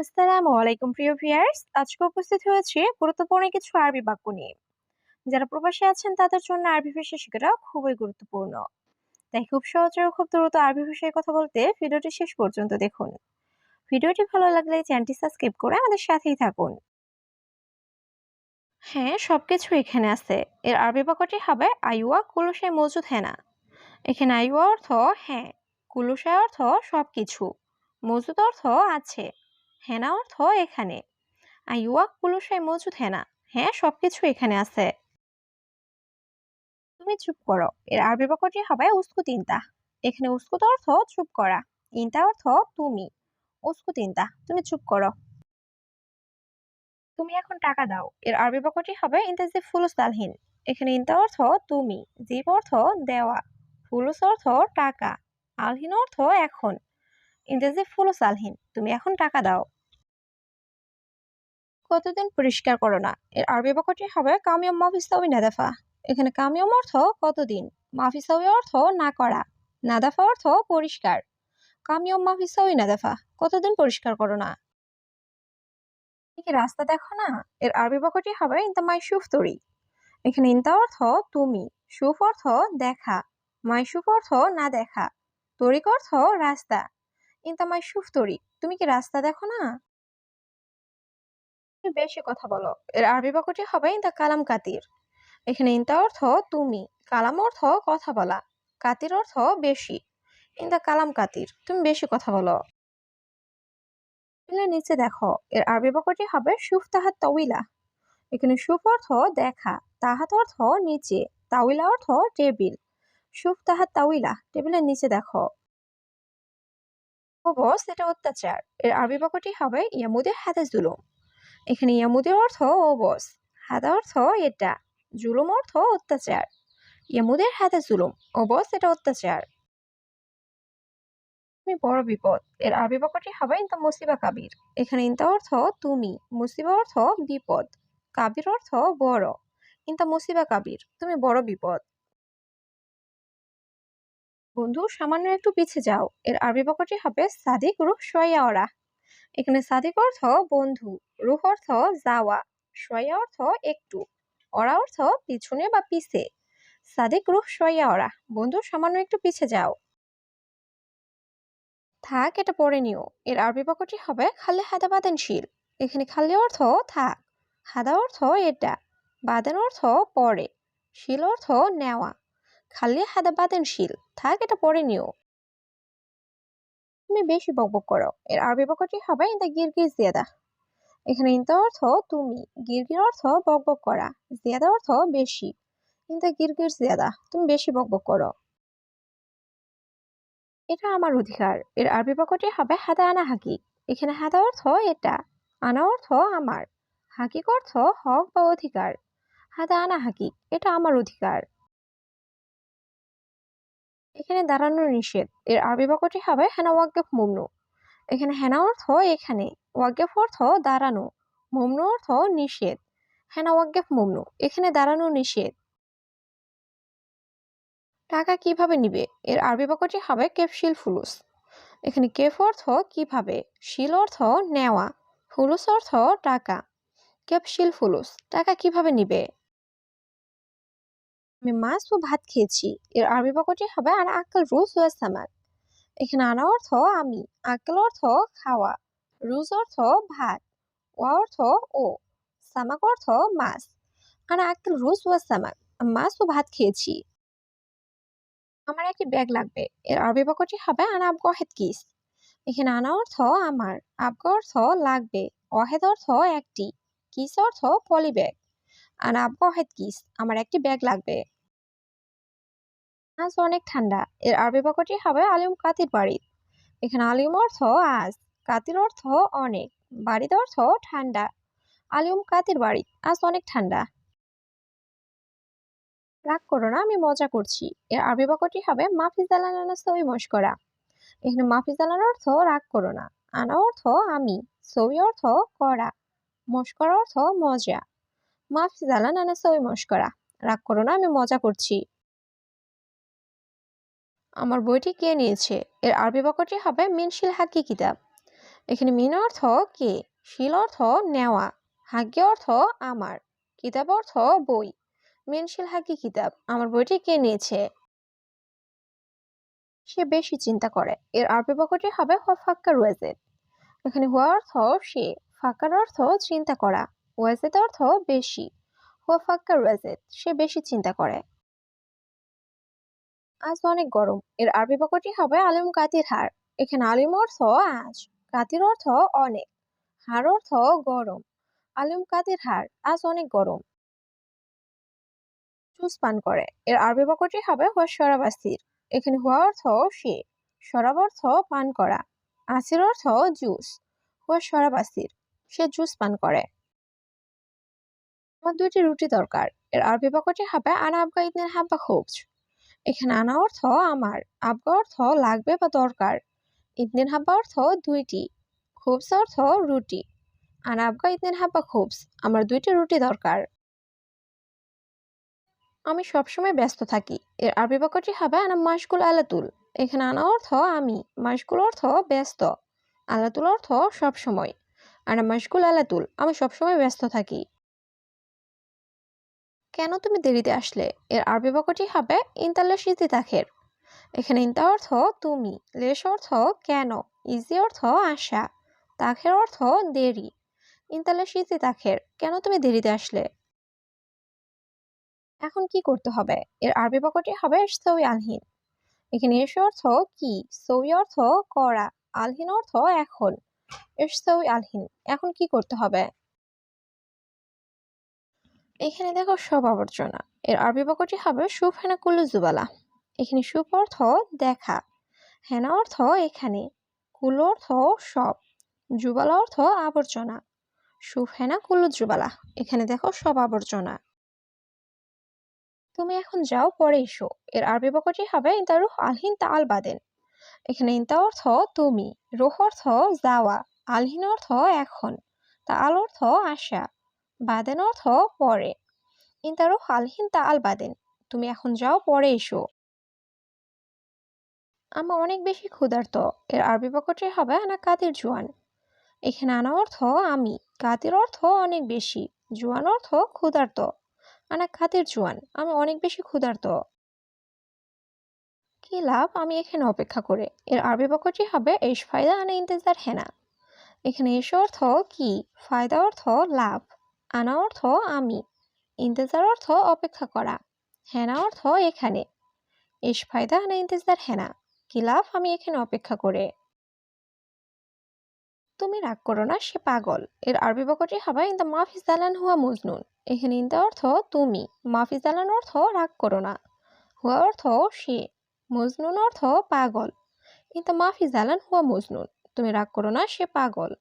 আসসালামু আলাইকুম প্রিয় ভিউয়ার্স, আজকে উপস্থিত হয়েছে গুরুত্বপূর্ণ কিছু আরবি বাক্য নিয়ে। যারা প্রবাসী আছেন তাদের জন্য আরবি ভাষা শেখাটা খুবই গুরুত্বপূর্ণ। তাই খুব সহজে ও খুব দ্রুত আরবি ভাষায় কথা বলতে ভিডিওটি শেষ পর্যন্ত দেখুন। ভিডিওটি ভালো লাগলে চ্যানেলটি সাবস্ক্রাইব করে আমাদের সাথেই থাকুন। হ্যাঁ, সবকিছু এখানে আছে। এর আরবি বাক্যটি হবে আইওয়া কুলুসায় মজুদ হেনা। এখানে আইওয়া অর্থ হ্যাঁ, কুলুসায় অর্থ সবকিছু, মজুদ অর্থ আছে, হেনা অর্থ এখানে। আইওয়া কুলুসাই মজুদ হেনা, হ্যাঁ সবকিছু এখানে আছে। তুমি চুপ করো, এর আরবি বাক্যটি হবে উস্কুত ইনতা। এখানে উস্কুত অর্থ চুপ করা, ইনতা অর্থ তুমি। উস্কুত ইনতা, তুমি চুপ করো। তুমি এখন টাকা দাও, এর আরবি বাক্যটি হবে ইন্তাজিব ফুলুস আলহিন। এখানে ইনতা অর্থ তুমি, জিব অর্থ দেওয়া, ফুলুস অর্থ টাকা, আলহিন অর্থ এখন। ইন্তাজিব ফুলুস আলহিন, তুমি এখন টাকা দাও। কতদিন পরিষ্কার করো না, এর আরবি বাক্যটি হবে কামিয়ম মাফিসাউই নাদাফা। এখানে কামিয়ম অর্থ কতদিন, মাফিসাউই অর্থ না করা, নাদাফা অর্থ পরিষ্কার। কামিয়ম মাফিসাউই নাদাফা, কতদিন পরিষ্কার করো না। তুমি কি রাস্তা দেখো না, এর আরবি বাক্যটি হবে ইনতা মাই শুফ তরি। এখানে ইনতা অর্থ তুমি, শুফ অর্থ দেখা, মাই শুফ অর্থ না দেখা, তরিক অর্থ রাস্তা। ইনতা মাই শুফ তরি, তুমি কি রাস্তা দেখো না। তুমি বেশি কথা বলো, এর আরবি বাক্যটি হবে ইনতা কালাম কাতির। এখানে ইনতা অর্থ তুমি, কালাম অর্থ কথা বলা, কাতির অর্থ বেশি। ইনতা কালাম কাতির, তুমি বেশি কথা বলো। টেবিলের নিচে দেখো, এর আরবি বাক্যটি হবে শুফ তাহাত তাউইলা। এখানে শুফ অর্থ দেখা, তাহাত অর্থ নিচে, তাউইলা অর্থ টেবিল। শুফ তাহাত তাউইলা, টেবিলের নিচে দেখো। ও বস, এটা অত্যাচার। এর আরবি বাক্যটি হবে ইয়ামুদে হাদা জুলুম। এখানে ইয়ামুদের অর্থ ও বস, হাদা অর্থ এটা, জুলুম অর্থ অত্যাচার। ইয়ামুদের হাতে জুলুম, ও বস এটা অত্যাচার। তুমি বড় বিপদ, এর আরবি বাক্যটি হবে ইনতা মুসিবা কাবির। এখানে ইনতা অর্থ তুমি, মুসিবা অর্থ বিপদ, কাবির অর্থ বড়। ইনতা মুসিবা কাবির, তুমি বড় বিপদ। বন্ধু সামান্য একটু পিছিয়ে যাও, এর আরবি বাক্যটি হবে সাদিক রুহ শোয়া ওরা। এখানে সাদিক অর্থ বন্ধু, রুহ অর্থ যাওয়া, শোয়া অর্থ একটু, ওরা অর্থ পিছনে বা পিছে। সাদিক রুহ শোয়া ওরা, বন্ধু সামান্য একটু পিছিয়ে যাও। থাক, এটা পড়ে নিও। এর আরবি বাক্যটি হবে খালে হাদা বাদেনশীল। এখানে খালে অর্থ থাক, হাদা অর্থ এটা, বাদেন অর্থ পরে, শিল অর্থ নেওয়া। খালে হাদা বাদেনশীল, থাক এটা পড়ে নিও। তুমি বেশি বকবক করো, এর আরবি বাক্যটি হবে ইনতা গিরগির জিয়াদা। এখানে ইনতা অর্থ তুমি, গিরগির অর্থ বকবক করা, জিয়াদা অর্থ বেশি। ইনতা গিরগির জিয়াদা, তুমি বেশি বকবক করো। এটা আমার অধিকার, এর আরবি বাক্যটি হবে হাদা আনা হাকিক। এখানে হাদা অর্থ এটা, আনা অর্থ আমার, হাকিক অর্থ হক বা অধিকার। হাদা আনা হাকিক, এটা আমার অধিকার। এখানে দাঁড়ানো নিষেধ, এর আরবি বাক্যটি হবে হেনা ওয়াকফ মুমনু। এখানে হেনা অর্থ এখানে, ওয়াকফ অর্থ দাঁড়ানো, মুমনু অর্থ নিষেধ। হেনা ওয়াকফ মুমনু, এখানে দাঁড়ানো নিষেধ। টাকা কিভাবে নিবে, এর আরবি বাক্যটি হবে কেফশিল ফুলুস। এখানে কেফ অর্থ কিভাবে, শিল অর্থ নেওয়া, ফুলুস অর্থ টাকা। কেপশিল ফুলুস, টাকা কিভাবে নিবে। আমি মাছ ও ভাত খেয়েছি, এর আরবি বাক্যটি হবে আনা আক্কাল রুজ ওয়া সামাক। এখানে আনা অর্থ আমি, আক্কাল অর্থ খাওয়া, রুজ অর্থ ভাত, ওয়া অর্থ ও, সামাক অর্থ মাছ। আনা আক্কাল রুজ ওয়া সামাক, আমি মাছ ও ভাত খেয়েছি। আমার একটি ব্যাগ লাগবে, এর আরবি বাক্যটি হবে আনা আবগা ওয়াহেদ কিস। এখানে আনা অর্থ আমার, আবগা অর্থ লাগবে, ওয়াহেদ অর্থ একটি, কিস অর্থ পলি ব্যাগ। আনা আবগা ওয়াহেদ কিস, আমার একটি ব্যাগ লাগবে। আজ অনেক ঠান্ডা, এর আরবি বাক্যটি হবে আলিম কাতির বাড়িত। এখানে আলিম অর্থ আজ, কাতির অর্থ অনেক, বাড়িত অর্থ ঠান্ডা। আলিম কাতির বাড়িত, আজ অনেক ঠান্ডা। রাগ করো না, আমি মজা করছি। এর আরবি বাক্যটি হবে মাফি জালানা সই মস্করা। এখানে মাফি জালান অর্থ রাগ করো না, আনা অর্থ আমি, সই অর্থ করা, মস্করা অর্থ মজা। মাফি জালানা সই মস্করা, রাগ করো না আমি মজা করছি। আমার বইটি কে নিয়েছে, এর আরবি বাক্যটি হবে মিনশিল হাকি কিতাব। এখানে মিন অর্থ কে, শিল অর্থ নেওয়া, হাগ্গে অর্থ আমার, কিতাব অর্থ বই। মিন শিল হাগ্গে কিতাব, আমার বইটি কে নিয়েছে? সে বেশি চিন্তা করে। এর আরবি বাক্যটি হবে হুয়া ফাক্কার ওয়াজিদ। এখানে হুয়া অর্থ সে, ফাক্কার অর্থ চিন্তা করা, ওয়াজিদ অর্থ বেশি। হুয়া ফাক্কার ওয়াজিদ, সে বেশি চিন্তা করে। আজ অনেক গরম। এর আরবি বাক্যটি হবে আলিম কাতির হার। এখানে আলিম অর্থ আজ, কাতির অর্থ অনেক, হার অর্থ গরম। আলিম কাতির হার, আজ অনেক গরম। জুস পান করে। এর আরবি বাক্যটি হবে হুয়া শরাব আসির। এখানে হুয়া অর্থ সে, শরাব অর্থ পান করা, আসির অর্থ জুস। হুয়া শরাব আসির, সে জুস পান করে। আমার 2টি রুটি দরকার। এর আরবি বাক্যটি হবে আনা আবগা ইতনিন হাব্বা খুবজ। এখানে আনা অর্থ আমার, আবগা অর্থ লাগবে বা দরকার, ইতনিন হাব্বা অর্থ 2টি, খুবস অর্থ রুটি। আনা আবগা ইতনিন হাব্বা খুবস, আমার 2টি রুটি দরকার। আমি সবসময় ব্যস্ত থাকি। এর আরবি বাক্যটি হবে আনা মাশগুল আলাতুল। এখানে আনা অর্থ আমি, মাশগুল অর্থ ব্যস্ত, আলাতুল অর্থ সবসময়। আনা মাশগুল আলাতুল, আমি সবসময় ব্যস্ত থাকি। কেন তুমি দেরিতে আসলে? এর আরবি বাক্যটি হবে ইনতাল্লা শীতি তাখের। এখানে ইনতা অর্থ তুমি, লেশ অর্থ কেন, ইজি অর্থ আসা, তাখের অর্থ দেরি। ইনতাল্লা শীতি তাখের, কেন তুমি দেরিতে আসলে? এখন কি করতে হবে? এর আরবি বাক্যটি হবে সৌই আলহিন। এখানে এস অর্থ কি, সৌই অর্থ করা, আলহিন অর্থ এখন। এস সৌই আলহিন, এখন কি করতে হবে? এখানে দেখো সব আবর্জনা। এর আরবি বাক্যটি হবে সুফ হেনা কুল্লু জুবালা। এখানে সুফ অর্থ দেখা, হেনা অর্থ এখানে, কুল্লু অর্থ সব, জুবালা অর্থ আবর্জনা। সুফ হেনা কুল্লু জুবালা, এখানে দেখো সব আবর্জনা। তুমি এখন যাও, পরে এসো। এর আরবি বাক্যটি হবে ইনতা রুহ আলহিন তা আল বাদেন। এখানে ইনতা অর্থ তুমি, রুহ অর্থ যাওয়া, আলহিন অর্থ এখন, তা আল অর্থ আসা, বাদেন অর্থ পরে। ইনতা রুহ আলহিন তা আল বাদেন, তুমি এখন যাও, পরে এসো। আমি অনেক বেশি ক্ষুধার্ত। এর আরবি বাক্যটি হবে আনা কাতির জুয়ান। এখানে আনা অর্থ আমি, কাতির অর্থ অনেক বেশি, জুয়ান অর্থ ক্ষুধার্ত। আনা কাতির জুয়ান, আমি অনেক বেশি ক্ষুধার্ত। কি লাভ আমি এখানে অপেক্ষা করে? এর আরবি বাক্যটি হবে এস ফায়দা আনা ইন্তেজার হেনা। এখানে এস অর্থ কি, ফায়দা অর্থ লাভ, আনা অর্থ আমি, ইন্তেজার অর্থ অপেক্ষা করা, হেনা অর্থ এখানে। এস ফায়দা আনা ইন্তেজার হেনা, কি লাভ আমি এখানে অপেক্ষা করে। তুমি রাগ করো না, সে পাগল। এর আরবি বাক্যটি হবে ইনতা মাফি জালান হুয়া মজনুন। এখানে ইনতা অর্থ তুমি, মাফি জালান অর্থ রাগ করো না, হুয়া অর্থ সে, মজনুন অর্থ পাগল। ইনতা মাফি জালান হুয়া মজনুন, তুমি রাগ করো না, সে পাগল।